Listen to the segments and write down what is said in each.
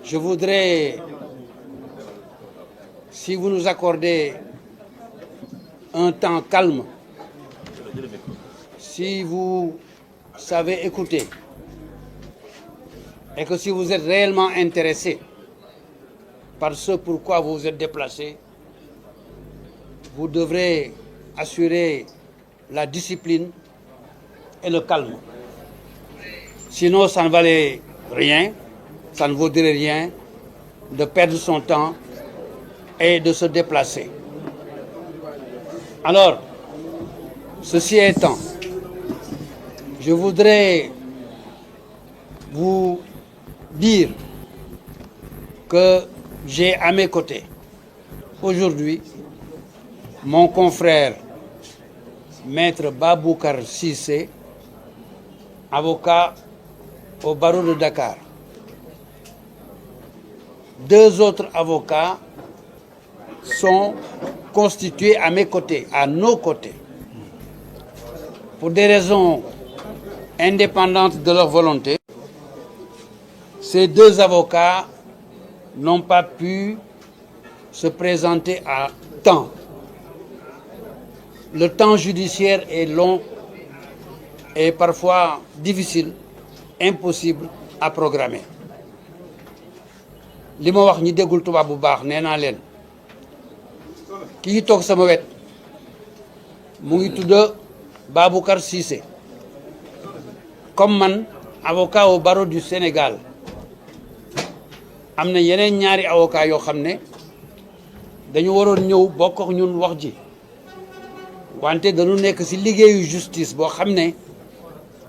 Je voudrais, si vous nous accordez un temps calme, si vous savez écouter et que si vous êtes réellement intéressé par ce pourquoi vous vous êtes déplacé, vous devrez assurer la discipline et le calme. Sinon, ça ne valait rien, ça ne vaudrait rien de perdre son temps et de se déplacer. Alors, ceci étant, je voudrais vous dire que j'ai à mes côtés aujourd'hui mon confrère Maître Baboucar Cissé, avocat au barreau de Dakar. Deux autres avocats sont constitués à mes côtés, à nos côtés, pour des raisons indépendantes de leur volonté. Ces deux avocats n'ont pas pu se présenter à temps. Le temps judiciaire est long et parfois difficile, impossible à programmer. li ma wax ñi déggul tubaab bu baax nee naa leen kii toog sama wet mu ngi tudd Baboucar Cissé comme man avocat au barreau du Sénégal am na yeneen ñaari avocat yoo xam ne dañu waroon ñëw bokk ak ñun wax ji wante dañu nekk ci liggéeyu justice boo xam ne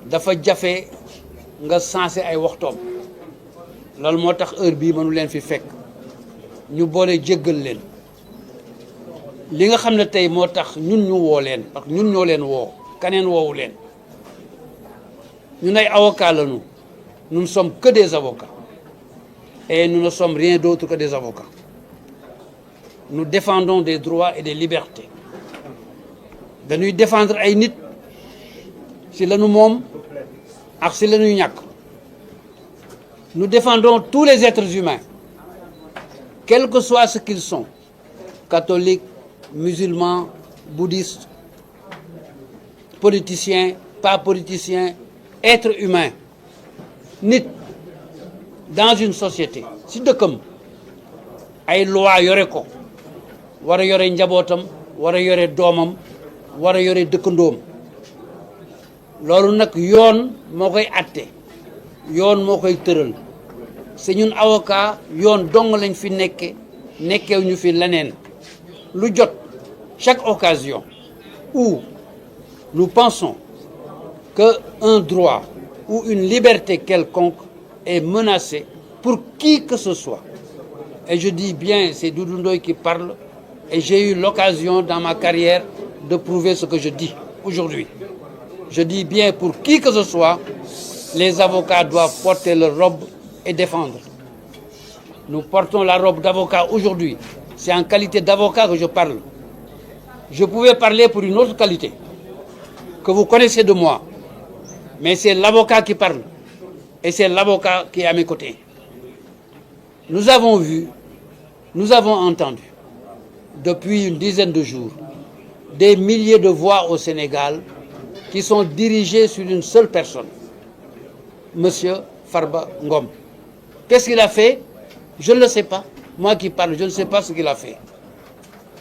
dafa jafe nga sensé ay waxtoom loolu moo tax heure bii mënu leen fi fekk ñu boole jéggal leen li nga xam ne tey moo tax ñun ñu woo leen parce que ñun ñoo leen woo kaneen woowu leen ñun ay avocats lañu nous ne sommes que des avocats et nous ne sommes rien d'autre que des avocats nous défendons des droits et des libertés dañuy défendre ay nit ci lañu moom ak ci lañuy ñàkk. Nous défendons tous les êtres humains, quel que soit ce qu'ils sont, catholiques, musulmans, bouddhistes, politiciens, pas politiciens, êtres humains, nit dans une société. Si dëkkam ay loi yore ko war a yore njabootam war a yore doomam war a yore dëkkandoom loolu nag yoon moo koy atte yoon moo koy tëral c'est ñun avocat yoon dong lañ fi nekkeew ñu fi leneen lu jot chaque occasion où nous pensons que un droit ou une liberté quelconque est menacée pour qui que ce soit. Et je dis bien, c'est Doudou Ndoye qui parle, et j'ai eu l'occasion dans ma carrière de prouver ce que je dis aujourd'hui. Je dis bien pour qui que ce soit, les avocats doivent porter leur robe et défendre. Nous portons la robe d'avocat aujourd'hui. C'est en qualité d'avocat que je parle. Je pouvais parler pour une autre qualité que vous connaissez de moi, mais c'est l'avocat qui parle et c'est l'avocat qui est à mes côtés. Nous avons vu, nous avons entendu depuis une dizaine de jours des milliers de voix au Sénégal qui sont dirigées sur une seule personne, Monsieur Farba Ngom. Qu'est-ce qu'il a fait? Je ne le sais pas. Moi qui parle, je ne sais pas ce qu'il a fait.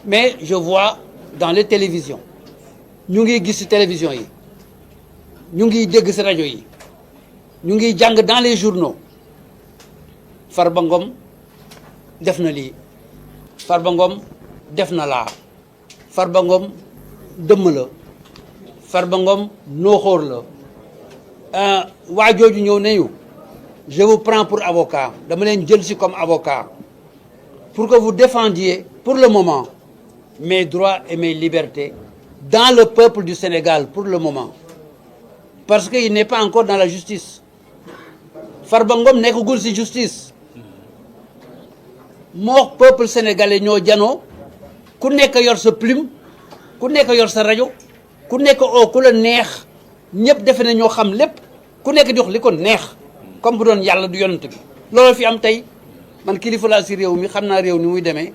Mais je vois dans les télévisions, ñu ngi gis ci télévision yi, ñu ngi dégg ci rajo yi, ñu ngi jàng dans les journaux. Farba Ngom def na lii, Farba Ngom def na laa, Farba Ngom dëmm la, Farba Ngom nooxóor la. waa jooju ñëw nañu je vous prends pour avocat dama leen jël ci comme avocat pour que vous défendiez pour le moment mes droits et mes libertés dans le peuple du Sénégal pour le moment parce qu'il n'est pas encore dans la justice. Farba Ngom nekkagul ci justice moo peuple sénégalais ñoo janoo ku nekk yor sa plume ku nekk yor sa rajo ku nekk oo ku la neex ñëpp defe na ñoo xam lépp ku nekk di wax li ko neex comme bu doon yàlla du yonent bi loolu fi am tey man kilifa laa si réew mi xam naa réew ni muy demee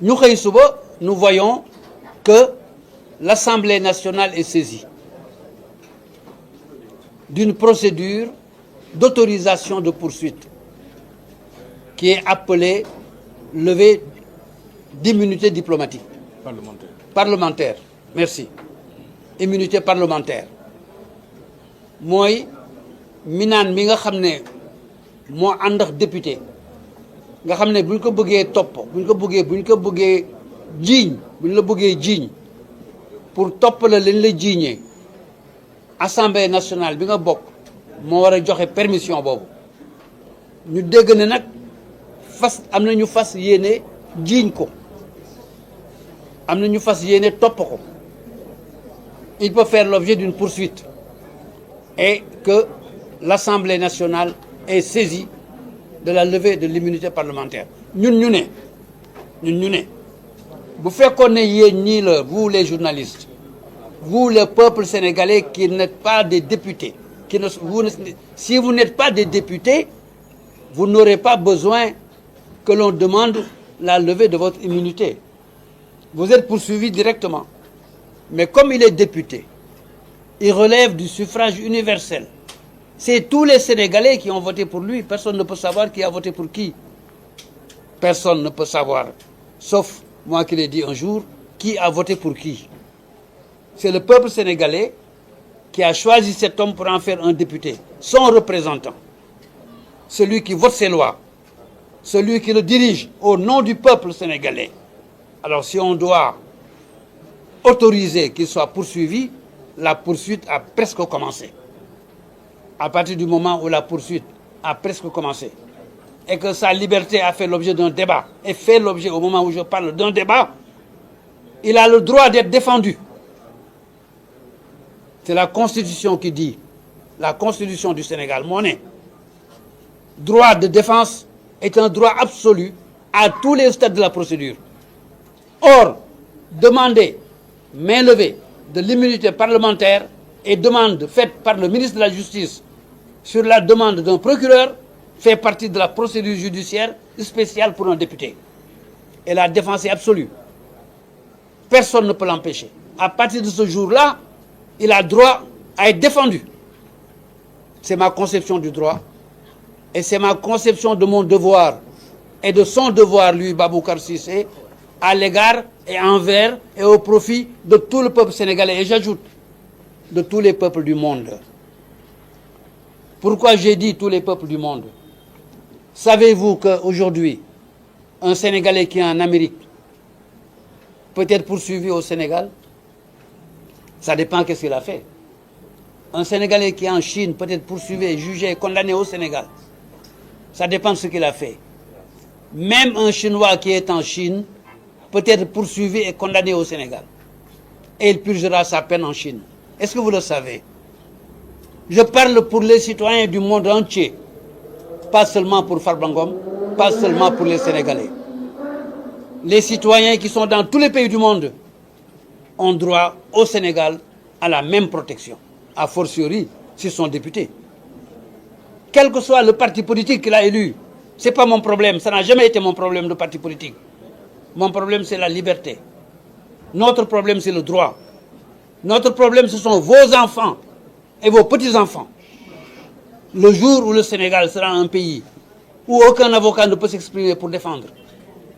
ñu xëy suba nous voyons que l'Assemblée nationale est saisie d'une procédure d'autorisation de poursuite qui est appelée levée d'immunité diplomatique. Parlementaire. Merci. Immunité parlementaire. mooy minaan mi nga xam ne moo ànd ak député nga xam ne bu ñu ko bëggee topp bu ñu ko bëggee jiiñ bu ñu la bëggee jiiñ pour topp la leen la jiiñee assemblée nationale bi nga bokk moo war a joxe permission boobu ñu dégg ne nag am na ñu fas yéene jiiñ ko am na ñu fas yéene topp ko il peut faire l'objet d'une poursuite et que l'Assemblée nationale est saisie de la levée de l'immunité parlementaire ñun ñu ne bu fekkoon ne yéen ñii la vous les journalistes vous le peuple sénégalais qui n'êtes pas des députés si vous n'êtes pas des députés vous n'aurez pas besoin que l'on demande la levée de votre immunité vous êtes poursuivi directement mais comme il est député il relève du suffrage universel. C'est tous les Sénégalais qui ont voté pour lui. Personne ne peut savoir qui a voté pour qui. Personne ne peut savoir, sauf moi qui l'ai dit un jour, qui a voté pour qui. C'est le peuple sénégalais qui a choisi cet homme pour en faire un député, son représentant, celui qui vote ses lois, celui qui le dirige au nom du peuple sénégalais. Alors si on doit autoriser qu'il soit poursuivi, la poursuite a presque commencé. À partir du moment où la poursuite a presque commencé et que sa liberté a fait l'objet d'un débat et fait l'objet au moment où je parle d'un débat, il a le droit d'être défendu. C'est la Constitution qui dit, la Constitution du Sénégal, droit de défense est un droit absolu à tous les stades de la procédure. Or, demander main levée de l'immunité parlementaire et demande faite par le ministre de la Justice sur la demande d'un procureur fait partie de la procédure judiciaire spéciale pour un député. Et la défense est absolue. Personne ne peut l'empêcher. À partir de ce jour-là, il a droit à être défendu. C'est ma conception du droit et c'est ma conception de mon devoir et de son devoir, lui, Baboucar Cissé, à l'égard et envers et au profit de tout le peuple sénégalais. Et j'ajoute, de tous les peuples du monde. Pourquoi j'ai dit tous les peuples du monde? Savez-vous qu'aujourd'hui, un Sénégalais qui est en Amérique peut être poursuivi au Sénégal? Ça dépend qu'est-ce qu'il a fait. Un Sénégalais qui est en Chine peut être poursuivi, jugé, condamné au Sénégal. Ça dépend de ce qu'il a fait. Même un Chinois qui est en Chine peut être poursuivi et condamné au Sénégal. Et il purgera sa peine en Chine. Est-ce que vous le savez? Je parle pour les citoyens du monde entier, pas seulement pour Farba Ngom, pas seulement pour les Sénégalais. Les citoyens qui sont dans tous les pays du monde ont droit au Sénégal à la même protection, a fortiori s'ils sont députés. Quel que soit le parti politique qu'il a élu, ce n'est pas mon problème, ça n'a jamais été mon problème de parti politique. Mon problème, c'est la liberté. Notre problème, c'est le droit. Notre problème, ce sont vos enfants et vos petits-enfants. Le jour où le Sénégal sera un pays où aucun avocat ne peut s'exprimer pour défendre,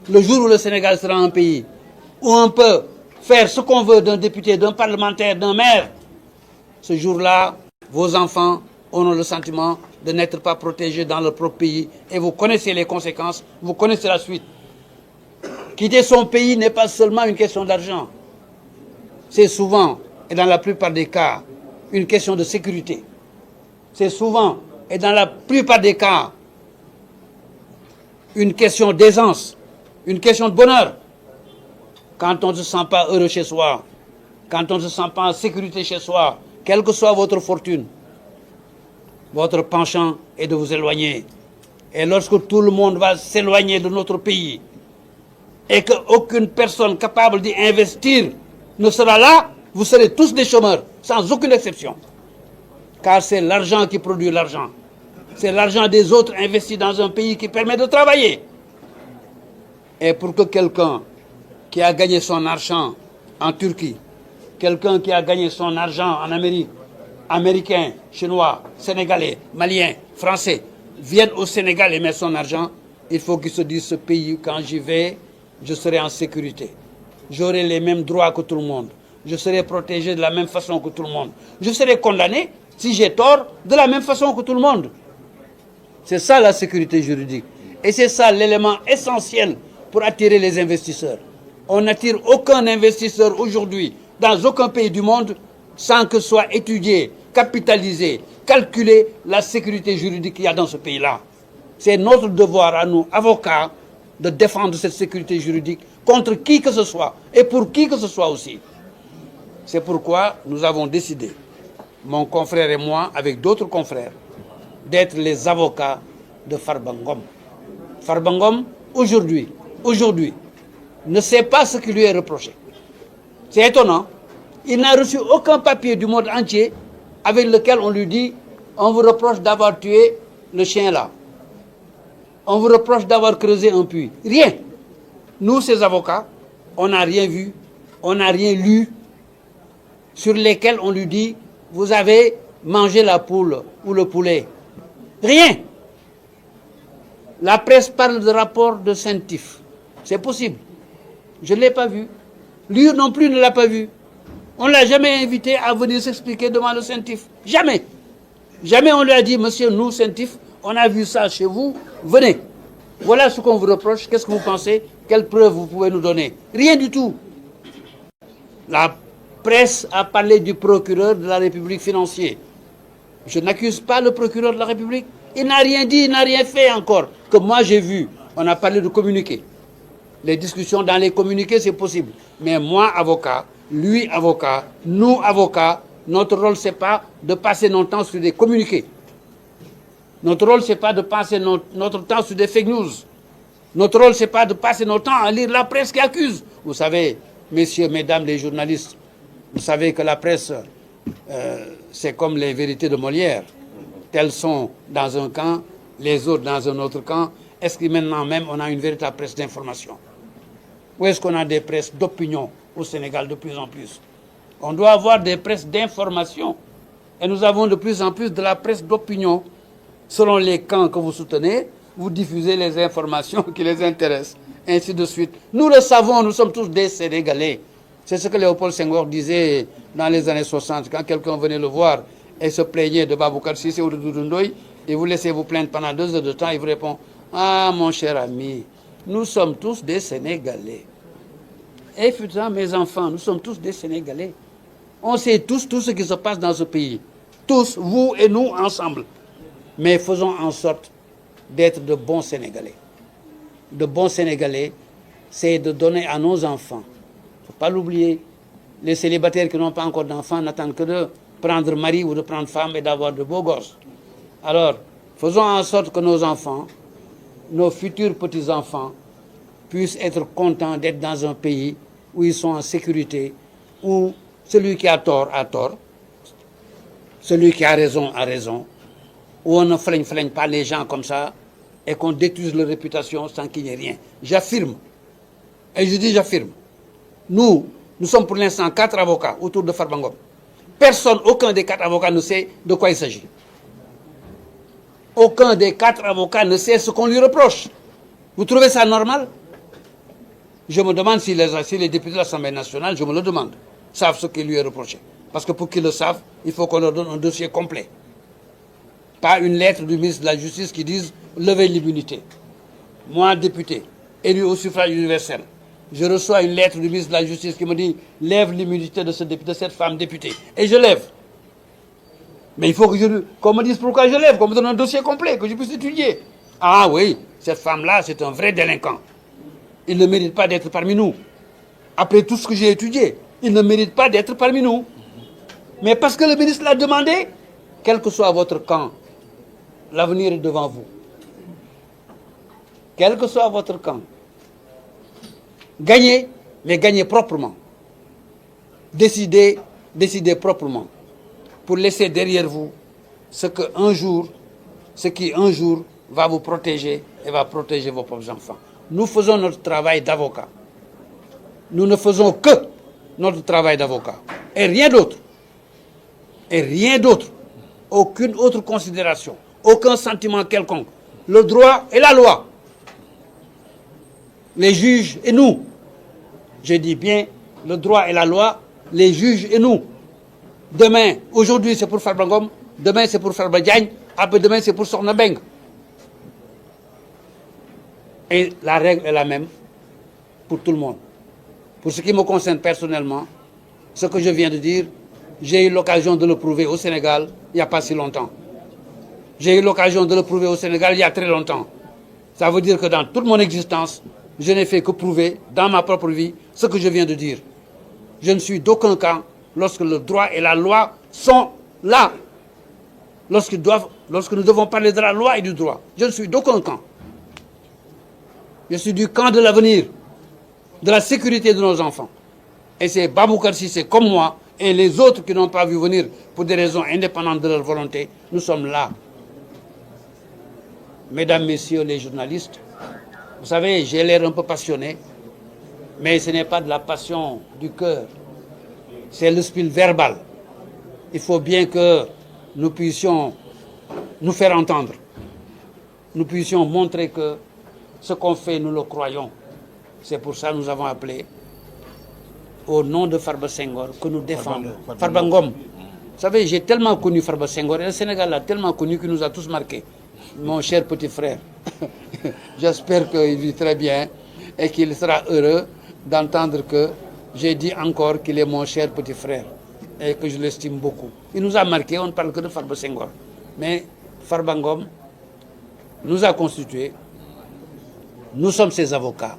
le jour où le Sénégal sera un pays où on peut faire ce qu'on veut d'un député, d'un parlementaire, d'un maire, ce jour-là, vos enfants auront le sentiment de n'être pas protégés dans leur propre pays et vous connaissez les conséquences, vous connaissez la suite. Quitter son pays n'est pas seulement une question d'argent. C'est souvent, et dans la plupart des cas, une question de sécurité. C'est souvent, et dans la plupart des cas, une question d'aisance, une question de bonheur. Quand on ne se sent pas heureux chez soi, quand on ne se sent pas en sécurité chez soi, quelle que soit votre fortune, votre penchant est de vous éloigner. Et lorsque tout le monde va s'éloigner de notre pays, et qu'aucune personne capable d'y investir ne sera là, vous serez tous des chômeurs, sans aucune exception. Car c'est l'argent qui produit l'argent. C'est l'argent des autres investi dans un pays qui permet de travailler. Et pour que quelqu'un qui a gagné son argent en Turquie, quelqu'un qui a gagné son argent en Amérique, Américain, Chinois, Sénégalais, Maliens, Français, vienne au Sénégal et mette son argent, il faut qu'il se dise, ce pays, quand j'y vais, je serai en sécurité. J'aurai les mêmes droits que tout le monde. Je serai protégé de la même façon que tout le monde. Je serai condamné, si j'ai tort, de la même façon que tout le monde. C'est ça la sécurité juridique. Et c'est ça l'élément essentiel pour attirer les investisseurs. On n'attire aucun investisseur aujourd'hui dans aucun pays du monde sans que soit étudié, capitalisé, calculé la sécurité juridique qu'il y a dans ce pays-là. C'est notre devoir à nous, avocats, de défendre cette sécurité juridique contre qui que ce soit et pour qui que ce soit aussi. C'est pourquoi nous avons décidé, mon confrère et moi, avec d'autres confrères, d'être les avocats de Farba Ngom. Farba Ngom, aujourd'hui, ne sait pas ce qui lui est reproché. C'est étonnant. Il n'a reçu aucun papier du monde entier avec lequel on lui dit « On vous reproche d'avoir tué le chien là. On vous reproche d'avoir creusé un puits. » Rien. Nous, ces avocats, on n'a rien vu, on n'a rien lu sur lesquels on lui dit « Vous avez mangé la poule ou le poulet. » Rien. La presse parle de rapport de Saint-Tif. C'est possible. Je ne l'ai pas vu. Lui non plus ne l'a pas vu. On ne l'a jamais invité à venir s'expliquer devant le Saint-Tif. Jamais. Jamais on lui a dit, monsieur, nous, Saint-Tif, on a vu ça chez vous, venez. Voilà ce qu'on vous reproche, qu'est-ce que vous pensez, quelles preuves vous pouvez nous donner? Rien du tout. La presse a parlé du procureur de la République financier. Je n'accuse pas le procureur de la République. Il n'a rien dit, il n'a rien fait encore. Que moi j'ai vu, on a parlé de communiqués. Les discussions dans les communiqués, c'est possible. Mais moi, avocat, lui, avocat, nous, avocats, notre rôle, ce n'est pas de passer notre temps sur des communiqués. Notre rôle, ce n'est pas de passer notre temps sur des fake news. Notre rôle, ce n'est pas de passer notre temps à lire la presse qui accuse. Vous savez, messieurs, mesdames, les journalistes, vous savez que la presse, c'est comme les vérités de Molière. Telles sont dans un camp, les autres dans un autre camp. Est-ce que maintenant même, on a une véritable presse d'information? Ou est-ce qu'on a des presses d'opinion au Sénégal de plus en plus? On doit avoir des presses d'information. Et nous avons de plus en plus de la presse d'opinion. Selon les camps que vous soutenez, vous diffusez les informations qui les intéressent. Ainsi de suite. Nous le savons, nous sommes tous des Sénégalais. C'est ce que Léopold Senghor disait dans les années 60. Quand quelqu'un venait le voir et se plaignait de Baboucar Sissé ou de Doudou Ndoye, et vous laissez vous plaindre pendant 2 heures de temps, il vous répond « Ah, mon cher ami, nous sommes tous des Sénégalais. » Et putain, mes enfants, nous sommes tous des Sénégalais. On sait tous tout ce qui se passe dans ce pays. Tous, vous et nous, ensemble. Mais faisons en sorte d'être de bons Sénégalais. De bons Sénégalais, c'est de donner à nos enfants. Il ne faut pas l'oublier. Les célibataires qui n'ont pas encore d'enfants n'attendent que de prendre mari ou de prendre femme et d'avoir de beaux gosses. Alors, faisons en sorte que nos enfants, nos futurs petits-enfants, puissent être contents d'être dans un pays où ils sont en sécurité, où celui qui a tort, celui qui a raison, où on ne flaigne pas les gens comme ça et qu'on détruise leur réputation sans qu'il n'y ait rien. J'affirme, et je dis j'affirme, nous sommes pour l'instant 4 avocats autour de Farba Ngom. Personne, aucun des 4 avocats ne sait de quoi il s'agit. Aucun des 4 avocats ne sait ce qu'on lui reproche. Vous trouvez ça normal? Je me demande si les députés de l'Assemblée nationale, je me le demande, savent ce qui lui est reproché. Parce que pour qu'ils le savent, il faut qu'on leur donne un dossier complet. Pas une lettre du ministre de la Justice qui dise « levez l'immunité ». Moi, député, élu au suffrage universel, je reçois une lettre du ministre de la Justice qui me dit « lève l'immunité de cette femme députée ». Et je lève. Mais il faut qu'on me dise pourquoi je lève, qu'on me donne un dossier complet, que je puisse étudier. Ah oui, cette femme-là, c'est un vrai délinquant. Il ne mérite pas d'être parmi nous. Après tout ce que j'ai étudié, il ne mérite pas d'être parmi nous. Mais parce que le ministre l'a demandé, quel que soit votre camp, l'avenir est devant vous. Quel que soit votre camp. Gagnez, mais gagnez proprement. décidez proprement pour laisser derrière vous ce qui un jour va vous protéger et va protéger vos propres enfants. Nous faisons notre travail d'avocat. Nous ne faisons que notre travail d'avocat et rien d'autre. Et rien d'autre. Aucune autre considération, aucun sentiment quelconque. Le droit et la loi. Les juges et nous. Je dis bien le droit et la loi, les juges et nous. Demain, aujourd'hui c'est pour Farba Ngom, demain c'est pour Farba Diagne, après demain c'est pour Sokhna Mbengue. Et la règle est la même pour tout le monde. Pour ce qui me concerne personnellement, ce que je viens de dire, j'ai eu l'occasion de le prouver au Sénégal il n'y a pas si longtemps. J'ai eu l'occasion de le prouver au Sénégal il y a très longtemps. Ça veut dire que dans toute mon existence, je n'ai fait que prouver dans ma propre vie ce que je viens de dire. Je ne suis d'aucun camp lorsque le droit et la loi sont là. Lorsque nous devons parler de la loi et du droit. Je ne suis d'aucun camp. Je suis du camp de l'avenir, de la sécurité de nos enfants. Et c'est Baboucar Cissé comme moi et les autres qui n'ont pas vu venir pour des raisons indépendantes de leur volonté. Nous sommes là. Mesdames, Messieurs les journalistes, vous savez, j'ai l'air un peu passionné, mais ce n'est pas de la passion du cœur. C'est le style verbal. Il faut bien que nous puissions nous faire entendre. Nous puissions montrer que ce qu'on fait, nous le croyons. C'est pour ça que nous avons appelé au nom de Farba Senghor que nous défendons. Farba Ngom. Vous savez, j'ai tellement connu Farba Senghor et le Sénégal l'a tellement connu qu'il nous a tous marqués. Mon cher petit frère, j'espère qu'il vit très bien et qu'il sera heureux d'entendre que j'ai dit encore qu'il est mon cher petit frère et que je l'estime beaucoup. Il nous a marqués, on ne parle que de Farba Senghor. Mais Farba Ngom nous a constitués, nous sommes ses avocats,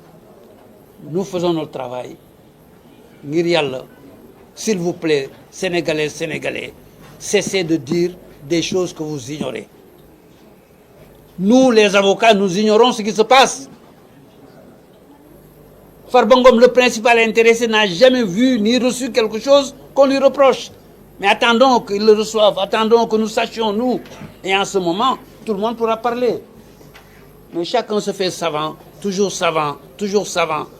nous faisons notre travail. Ngir Yalla, s'il vous plaît, Sénégalais, Sénégalais, cessez de dire des choses que vous ignorez. Nous, les avocats, nous ignorons ce qui se passe. Farba Ngom, le principal intéressé, n'a jamais vu ni reçu quelque chose qu'on lui reproche. Mais attendons qu'il le reçoive, attendons que nous sachions, nous. Et en ce moment, tout le monde pourra parler. Mais chacun se fait savant,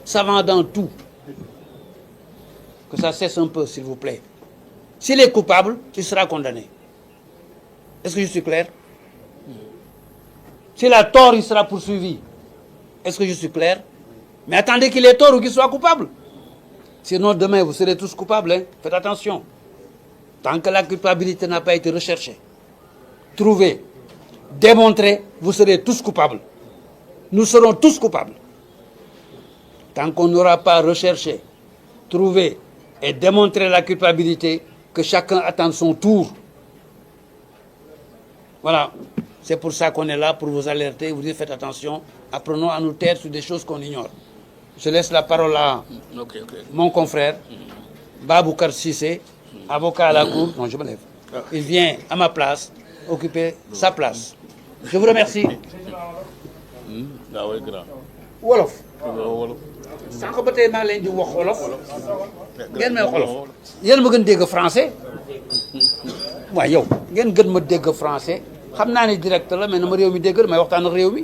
savant dans tout. Que ça cesse un peu, s'il vous plaît. S'il est coupable, il sera condamné. Est-ce que je suis clair? S'il a tort, il sera poursuivi. Est-ce que je suis clair? Mais attendez qu'il ait tort ou qu'il soit coupable. Sinon, demain, vous serez tous coupables. Hein? Faites attention. Tant que la culpabilité n'a pas été recherchée, trouvée, démontrée, vous serez tous coupables. Nous serons tous coupables. Tant qu'on n'aura pas recherché, trouvé et démontré la culpabilité, que chacun attende son tour. Voilà. C'est pour ça qu'on est là, pour vous alerter, vous dire faites attention, apprenons à nous taire sur des choses qu'on ignore. Je laisse la parole à mon confrère, Baboucar Cissé, avocat à la cour. Non, je me lève. Il vient à ma place, occuper sa place. Je vous remercie. Wolof. sànq ba tey maa ngi leen di wax wolof. ngeen may wolof. yéen ma gën dégg français. waaw yow ngeen gën ma dégg français. xam naa ne direct la mais na ma réew mi dégg may waxtaan ak réew mi.